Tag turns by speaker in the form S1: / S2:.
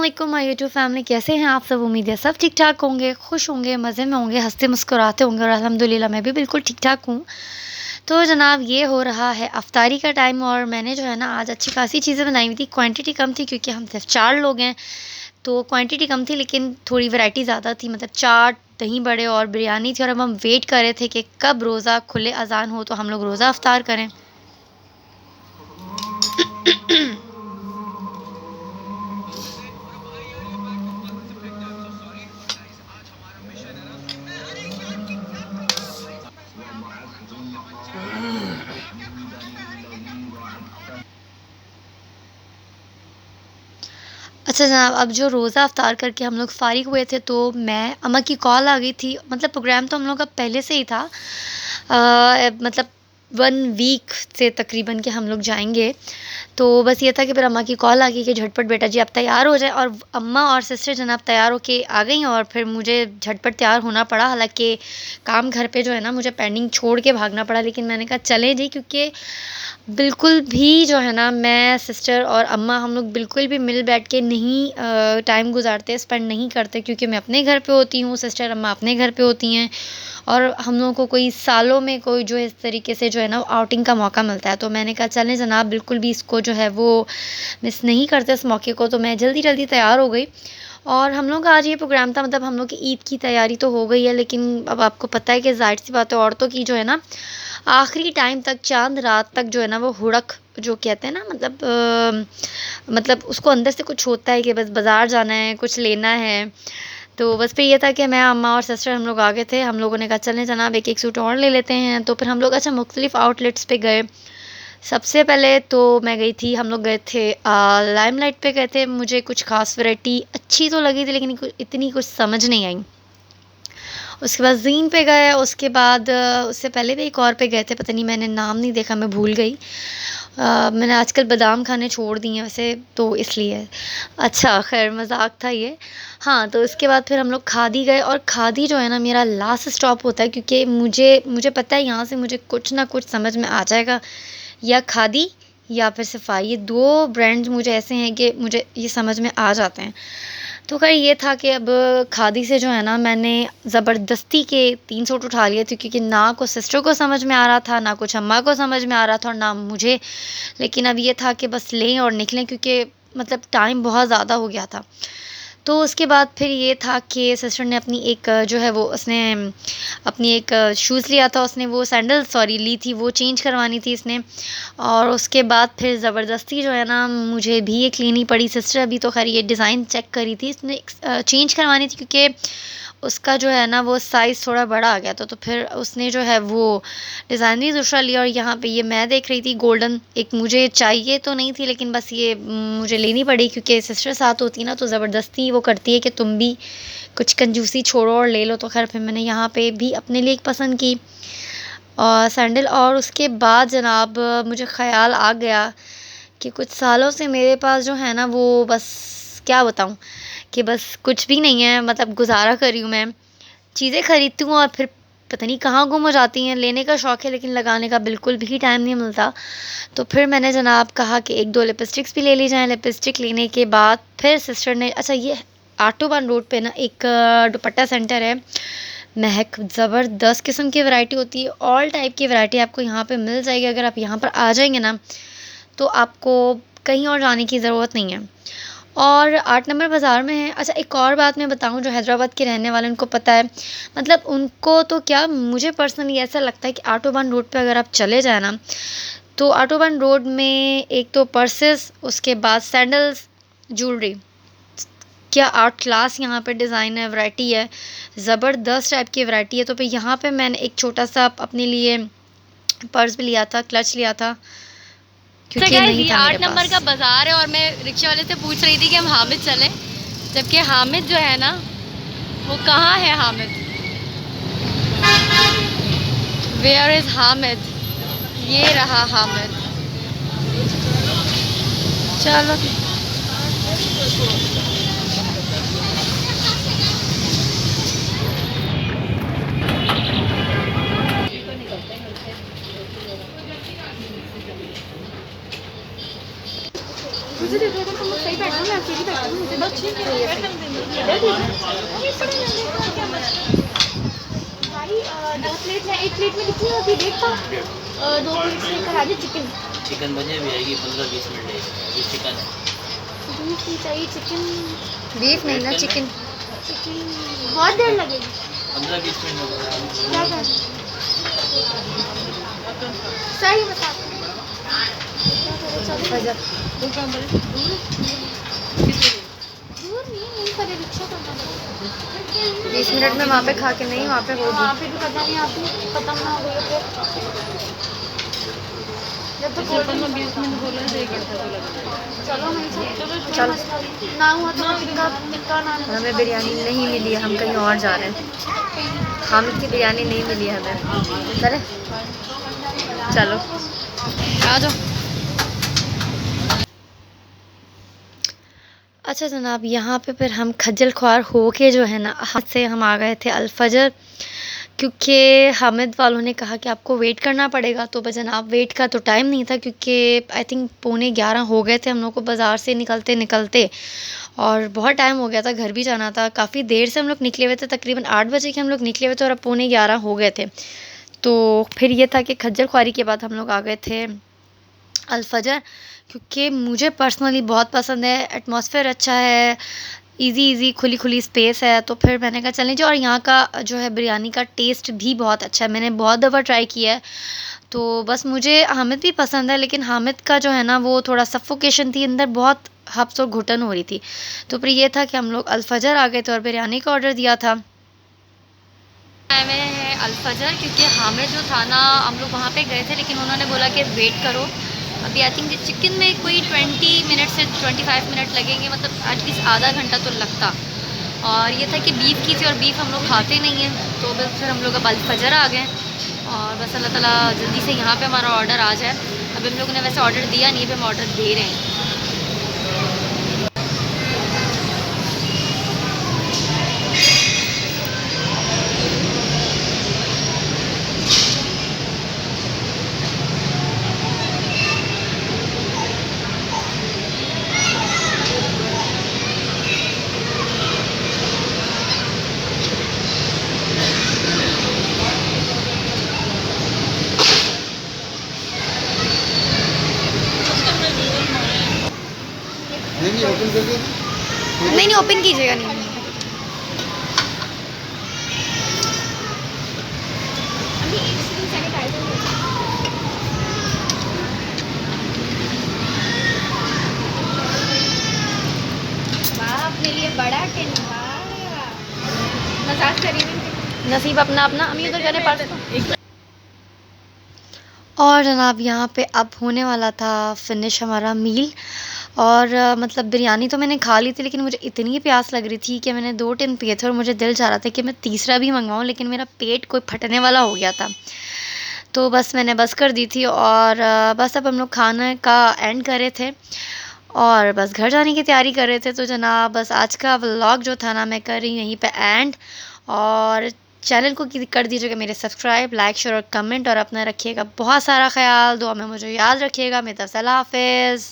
S1: अस्सलामुअलैकुम my YouTube family, कैसे हैं आप सब। उम्मीद है सब ठीक ठाक होंगे, खुश होंगे, मज़े में होंगे, हंसते मुस्कुराते होंगे और अल्हम्दुलिल्लाह मैं भी बिल्कुल ठीक ठाक हूँ। तो जनाब ये हो रहा है अफ्तारी का टाइम और मैंने जो है ना आज अच्छी खासी चीज़ें बनाई हुई थी। क्वांटिटी कम थी क्योंकि हम सिर्फ 4 लोग हैं, तो क्वांटिटी कम थी लेकिन थोड़ी वैरायटी ज़्यादा थी। मतलब चाट, दही बड़े और बिरयानी थी और अब हम वेट कर रहे थे कि कब रोज़ा खुले, अज़ान हो तो हम लोग रोज़ा अफ्तार करें। अच्छा जनाब, अब जो रोज़ा अफ्तार करके हम लोग फ़ारिग हुए थे तो मैं अम्मा की कॉल आ गई थी। मतलब प्रोग्राम तो हम लोग का पहले से ही था। मतलब 1 वीक से तकरीबन कि हम लोग जाएँगे। तो बस ये था कि फिर अम्मा की कॉल आ गई कि झटपट बेटा जी आप तैयार हो जाएँ, और अम्मा और सिस्टर जनाब तैयार होके आ गईं और फिर मुझे झटपट तैयार होना पड़ा। हालाँकि काम घर पे जो है ना मुझे पेंडिंग छोड़ के भागना पड़ा, लेकिन मैंने कहा चलें जी, क्योंकि बिल्कुल भी जो है ना मैं, सिस्टर और अम्मा हम लोग बिल्कुल भी मिल बैठ के नहीं टाइम गुज़ारते, स्पेंड नहीं करते, क्योंकि मैं अपने घर पे होती हूँ, सिस्टर अम्मा अपने घर पे होती हैं और हम लोगों को कोई सालों में कोई जो है इस तरीके से जो है ना आउटिंग का मौका मिलता है। तो मैंने कहा चलें जनाब, बिल्कुल भी इसको जो है वो मिस नहीं करते इस मौके को। तो मैं जल्दी-जल्दी तैयार हो गई और हम लोग का आज ये प्रोग्राम था। मतलब हम लोग की ईद की तैयारी तो हो गई है, लेकिन अब आपको पता है कि ज़ाहिर-सी बात है औरतों की जो है ना आखिरी टाइम तक, चाँद रात तक जो है ना वो हुड़क जो कहते हैं ना, मतलब उसको अंदर से कुछ होता है कि बस बाज़ार जाना है, कुछ लेना है। तो बस फिर ये था कि मैं, अम्मा और सिस्टर हम लोग आ गए थे। हम लोगों ने कहा चलें जनाब एक-एक सूट और ले लेते हैं। तो फिर हम लोग अच्छा मुख्तलिफ़ आउटलेट्स पे गए। सबसे पहले तो मैं गई थी, हम लोग गए थे लाइमलाइट पे गए थे। मुझे कुछ ख़ास वैरायटी अच्छी तो लगी थी लेकिन इतनी कुछ समझ नहीं आई। उसके बाद ज़ीन पे गए, उसके बाद उससे पहले भी एक और पे गए थे, पता नहीं मैंने नाम नहीं देखा, मैं भूल गई। मैंने आजकल बादाम खाने छोड़ दिए हैं वैसे, तो इसलिए। अच्छा ख़ैर मज़ाक था ये। हाँ, तो उसके बाद फिर हम लोग खादी गए और खादी जो है ना मेरा लास्ट स्टॉप होता है, क्योंकि मुझे मुझे पता है यहाँ से मुझे कुछ ना कुछ समझ में आ जाएगा, या खादी या फिर सफ़ाई। ये 2 ब्रांड्स मुझे ऐसे हैं कि मुझे ये समझ में आ जाते हैं। तो ख़ैर ये था कि अब खादी से जो है ना मैंने ज़बरदस्ती के 3 सूट उठा लिए थे, क्योंकि ना कुछ सिस्टर को समझ में आ रहा था, ना कुछ अम्मा को समझ में आ रहा था और ना मुझे। लेकिन अब ये था कि बस लें और निकलें, क्योंकि मतलब टाइम बहुत ज़्यादा हो गया था। तो उसके बाद फिर ये था कि सिस्टर ने अपनी एक जो है वो उसने अपनी एक शूज़ लिया था, उसने वो सैंडल सॉरी ली थी, वो चेंज करवानी थी इसने। और उसके बाद फिर ज़बरदस्ती जो है ना मुझे भी एक लेनी पड़ी। सिस्टर अभी तो ख़ैर ये डिज़ाइन चेक करी थी, इसने चेंज करवानी थी क्योंकि उसका जो है ना वो साइज़ थोड़ा बड़ा आ गया था। तो फिर उसने जो है वो डिज़ाइन भी दूसरा लिया और यहाँ पे ये मैं देख रही थी गोल्डन, एक मुझे चाहिए तो नहीं थी लेकिन बस ये मुझे लेनी पड़ी, क्योंकि सिस्टर साथ होती ना तो ज़बरदस्ती वो करती है कि तुम भी कुछ कंजूसी छोड़ो और ले लो। तो खैर फिर मैंने यहाँ पे भी अपने लिए एक पसंद की सैंडल। और उसके बाद जनाब मुझे ख़याल आ गया कि कुछ सालों से मेरे पास जो है ना वो बस क्या बताऊँ कि बस कुछ भी नहीं है। मतलब गुज़ारा कर रही हूँ मैं, चीज़ें खरीदती हूँ और फिर पता नहीं कहाँ गुम हो जाती हैं। लेने का शौक़ है लेकिन लगाने का बिल्कुल भी टाइम नहीं मिलता। तो फिर मैंने जनाब कहा कि 1-2 लिपस्टिक्स भी ले ली जाएँ। लिपस्टिक लेने के बाद फिर सिस्टर ने, अच्छा ये आटोबान रोड पे ना एक दुपट्टा सेंटर है, महक, ज़बरदस्त किस्म की वैरायटी होती है, ऑल टाइप की वैरायटी आपको यहाँ पे मिल जाएगी। अगर आप यहाँ पर आ जाएँगे ना तो आपको कहीं और जाने की ज़रूरत नहीं है। और 8 नंबर बाज़ार में है। अच्छा एक और बात मैं बताऊँ, जो हैदराबाद के रहने वाले उनको पता है, मतलब उनको तो क्या, मुझे पर्सनली ऐसा लगता है कि ऑटोबान रोड पे अगर आप चले जाएँ ना तो ऑटोबान रोड में एक तो पर्सेस, उसके बाद सैंडल्स, ज्वेलरी, क्या आर्ट क्लास यहाँ पे डिज़ाइन है, वैरायटी है, ज़बरदस्त टाइप की वैरायटी है। तो फिर यहाँ पे मैंने एक छोटा-सा अपने लिए पर्स भी लिया था, क्लच लिया था, क्योंकि नहीं
S2: ये
S1: था
S2: 8
S1: मेरे
S2: नंबर का
S1: पास।
S2: बाज़ार है और मैं रिक्शे वाले से पूछ रही थी कि हम हामिद चलें, जबकि हामिद जो है ना वो कहाँ है हामिद, वेयर इज़ हामिद, ये रहा हामिद। चलो
S1: मुझे दे दो, तुम लोग सही बैठो, मैं सीधी बैठती हूँ, मुझे बस ठीक है, ये भाई 2 प्लेट है, 1 प्लेट में कितनी होती है? 1.5 पाव। 2 प्लेट से करा दे चिकन।
S3: चिकन बने भी आएगी 15-20 मिनट है, अभी चिकन है।
S1: बीफ नहीं चाहिए, चिकन।
S2: बीफ नहीं ना, चिकन।
S1: चिकन बहुत देर लगेगी।
S3: 15-20 मिनट में
S1: क्या कर सही बता।
S2: फजर
S1: दूर नहीं, यहीं पर है, रिक्शा करना पड़ेगा।
S2: 20 मिनट में वहाँ पे खा के नहीं, वहाँ पे
S1: वहाँ
S2: होगी।
S1: पे भी पता नहीं, आपकी खत्म ना हो गई फिर। जब तक होटल में 20 मिनट बोला है, 1 घंटा बोला। चलो नहीं,
S2: चलो।
S1: ना हुआ तो टिक्का नान।
S2: हमें बिरयानी नहीं मिली है, हम कहीं और जा रहे हैं। हामिद की बिरयानी नहीं मिली है हमें। चले, चलो आ जाओ।
S1: अच्छा जनाब, यहाँ पे फिर हम खज्जल ख्वार हो के जो है ना, हाथ से हम आ गए थे अल-फजर, क्योंकि हामिद वालों ने कहा कि आपको वेट करना पड़ेगा। तो जनाब वेट का तो टाइम नहीं था, क्योंकि आई थिंक 11:15 हो गए थे हम लोग को बाज़ार से निकलते निकलते, और बहुत टाइम हो गया था, घर भी जाना था। काफ़ी देर से हम लोग निकले हुए थे, तकरीबन 8 बजे के हम लोग निकले हुए थे और अब 11:15 हो गए थे। तो फिर ये था कि खज्जल ख्वारी के बाद हम लोग आ गए थे अल-फजर, क्योंकि मुझे पर्सनली बहुत पसंद है। एटमॉस्फेयर अच्छा है, इजी खुली खुली स्पेस है। तो फिर मैंने कहा चलें जी, और यहाँ का जो है बिरयानी का टेस्ट भी बहुत अच्छा है, मैंने बहुत दफ़ा ट्राई किया है। तो बस मुझे हामिद भी पसंद है, लेकिन हामिद का जो है ना वो थोड़ा सफोकेशन थी अंदर, बहुत हब्स और घुटन हो रही थी। तो फिर ये था कि हम लोग अल-फजर आ गए थे और बिरयानी का ऑर्डर दिया था।
S2: में है अल-फजर, क्योंकि हामिद जो था ना, हम लोग वहाँ पे गए थे, लेकिन उन्होंने बोला कि वेट करो। अभी आई थिंक चिकन में कोई 20 मिनट से 25 मिनट लगेंगे, मतलब एटलीस्ट आधा घंटा तो लगता। और ये था कि बीफ की थी, और बीफ हम लोग खाते नहीं हैं, तो बस फिर हम लोग अब अल-फजर आ गए। और बस अल्लाह ताला जल्दी से यहाँ पे हमारा ऑर्डर आ जाए। अभी हम लोगों ने वैसे ऑर्डर दिया नहीं, अभी हम ऑर्डर दे रहे हैं।
S1: नहीं ओपन कीजिएगा नहीं।
S2: अपने लिए बड़ा मजाक करेंगे,
S1: नसीब अपना अपना, अमी उधर जाने पास। और जनाब यहाँ पे अब होने वाला था फिनिश हमारा मील। और मतलब बिरयानी तो मैंने खा ली थी, लेकिन मुझे इतनी प्यास लग रही थी कि मैंने 2 टिन पिए थे, और मुझे दिल चाह रहा था कि मैं तीसरा भी मंगवाऊँ, लेकिन मेरा पेट कोई फटने वाला हो गया था। तो बस मैंने बस कर दी थी, और बस अब हम लोग खाने का एंड कर रहे थे और बस घर जाने की तैयारी कर रहे थे। तो जनाब बस आज का व्लॉग जो था ना, मैं कर रही हूँ यहीं पे एंड। और चैनल को कर दीजिएगा मेरे सब्सक्राइब, लाइक, शेयर और कमेंट, और अपना रखिएगा बहुत सारा ख्याल, दुआ में मुझे याद रखिएगा। मेरी तरफ से अल्लाह हाफ़िज़।